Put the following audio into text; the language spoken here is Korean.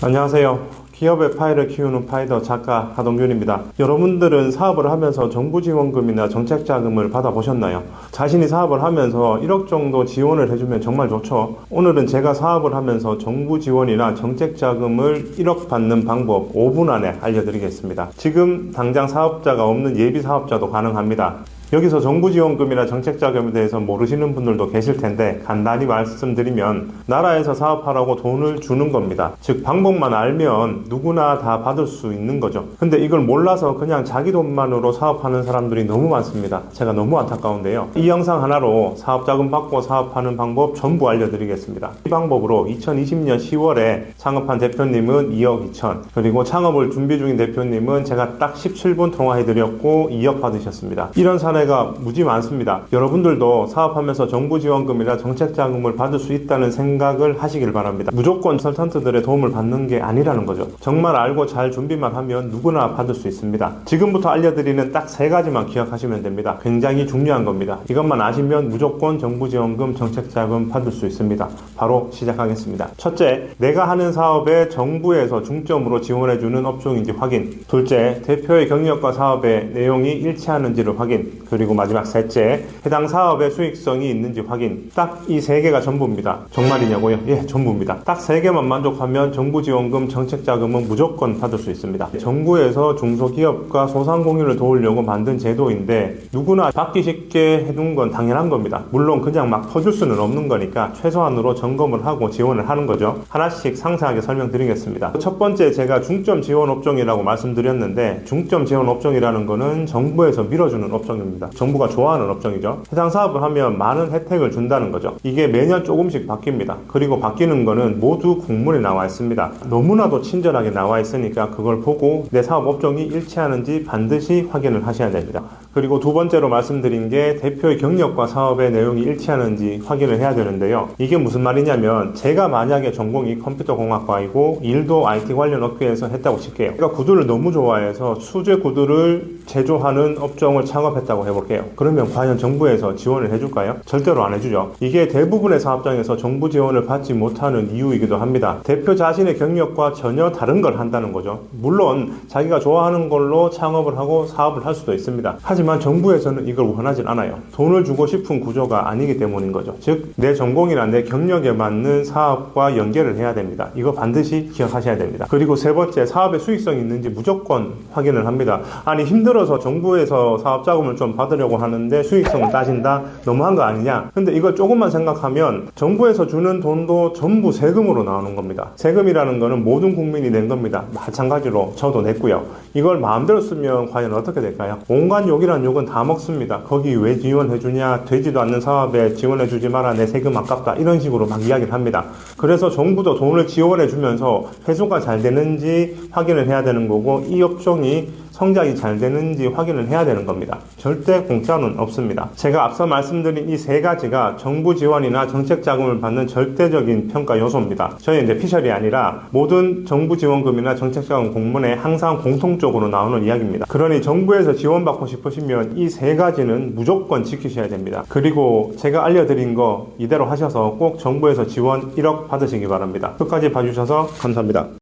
안녕하세요. 기업의 파이를 키우는 파이더 작가 하동균입니다. 여러분들은 사업을 하면서 정부 지원금이나 정책 자금을 받아보셨나요? 자신이 사업을 하면서 1억 정도 지원을 해주면 정말 좋죠. 오늘은 제가 사업을 하면서 정부 지원이나 정책 자금을 1억 받는 방법 5분 안에 알려드리겠습니다. 지금 당장 사업자가 없는 예비 사업자도 가능합니다. 여기서 정부 지원금이나 정책 자금에 대해서 모르시는 분들도 계실 텐데 간단히 말씀드리면 나라에서 사업하라고 돈을 주는 겁니다. 즉 방법만 알면 누구나 다 받을 수 있는 거죠. 근데 이걸 몰라서 그냥 자기 돈만으로 사업하는 사람들이 너무 많습니다. 제가 너무 안타까운데요. 이 영상 하나로 사업 자금 받고 사업하는 방법 전부 알려드리겠습니다. 이 방법으로 2020년 10월에 창업한 대표님은 2억 2천, 그리고 창업을 준비 중인 대표님은 제가 딱 17분 통화해드렸고 2억 받으셨습니다. 이런 사례가 무지 많습니다. 여러분들도 사업하면서 정부 지원금이나 정책 자금을 받을 수 있다는 생각을 하시길 바랍니다. 무조건 컨설턴트들의 도움을 받는 게 아니라는 거죠. 정말 알고 잘 준비만 하면 누구나 받을 수 있습니다. 지금부터 알려드리는 딱 3가지만 기억하시면 됩니다. 굉장히 중요한 겁니다. 이것만 아시면 무조건 정부 지원금, 정책 자금 받을 수 있습니다. 바로 시작하겠습니다. 첫째, 내가 하는 사업에 정부에서 중점으로 지원해주는 업종인지 확인. 둘째, 대표의 경력과 사업의 내용이 일치하는지를 확인. 그리고 마지막 셋째, 해당 사업의 수익성이 있는지 확인. 딱 이 3개가 전부입니다. 정말이냐고요? 예, 전부입니다. 딱 3개만 만족하면 정부 지원금, 정책 자금은 무조건 받을 수 있습니다. 정부에서 중소기업과 소상공인을 도우려고 만든 제도인데 누구나 받기 쉽게 해둔 건 당연한 겁니다. 물론 그냥 막 퍼줄 수는 없는 거니까 최소한으로 점검을 하고 지원을 하는 거죠. 하나씩 상세하게 설명드리겠습니다. 첫 번째, 제가 중점 지원 업종이라고 말씀드렸는데 중점 지원 업종이라는 거는 정부에서 밀어주는 업종입니다. 정부가 좋아하는 업종이죠. 해당 사업을 하면 많은 혜택을 준다는 거죠. 이게 매년 조금씩 바뀝니다. 그리고 바뀌는 거는 모두 공문에 나와 있습니다. 너무나도 친절하게 나와 있으니까 그걸 보고 내 사업 업종이 일치하는지 반드시 확인을 하셔야 됩니다. 그리고 두 번째로 말씀드린 게 대표의 경력과 사업의 내용이 일치하는지 확인을 해야 되는데요. 이게 무슨 말이냐면 제가 만약에 전공이 컴퓨터공학과이고 일도 IT 관련 업계에서 했다고 칠게요. 제가 구두를 너무 좋아해서 수제 구두를 제조하는 업종을 창업했다고 해볼게요. 그러면 과연 정부에서 지원을 해줄까요? 절대로 안 해주죠. 이게 대부분의 사업장에서 정부 지원을 받지 못하는 이유이기도 합니다. 대표 자신의 경력과 전혀 다른 걸 한다는 거죠. 물론 자기가 좋아하는 걸로 창업을 하고 사업을 할 수도 있습니다. 하지만 정부에서는 이걸 원하진 않아요. 돈을 주고 싶은 구조가 아니기 때문인 거죠. 즉, 내 전공이나 내 경력에 맞는 사업과 연계를 해야 됩니다. 이거 반드시 기억하셔야 됩니다. 그리고 세 번째, 사업의 수익성이 있는지 무조건 확인을 합니다. 아니 힘들어서 정부에서 사업 자금을 좀 받으려고 하는데 수익성을 따진다? 너무한 거 아니냐? 근데 이걸 조금만 생각하면 정부에서 주는 돈도 전부 세금으로 나오는 겁니다. 세금이라는 거는 모든 국민이 낸 겁니다. 마찬가지로 저도 냈고요. 이걸 마음대로 쓰면 과연 어떻게 될까요? 온갖 욕이란 욕은 다 먹습니다. 거기 왜 지원해주냐? 되지도 않는 사업에 지원해주지 마라. 내 세금 아깝다. 이런 식으로 막 이야기를 합니다. 그래서 정부도 돈을 지원해주면서 회수가 잘 되는지 확인을 해야 되는 거고 이 업종이 성장이 잘 되는지 확인을 해야 되는 겁니다. 절대 공짜는 없습니다. 제가 앞서 말씀드린 이 3가지가 정부 지원이나 정책 자금을 받는 절대적인 평가 요소입니다. 저희 이제 피셜이 아니라 모든 정부 지원금이나 정책 자금 공문에 항상 공통적으로 나오는 이야기입니다. 그러니 정부에서 지원받고 싶으시면 이 3가지는 무조건 지키셔야 됩니다. 그리고 제가 알려드린 거 이대로 하셔서 꼭 정부에서 지원 1억 받으시기 바랍니다. 끝까지 봐주셔서 감사합니다.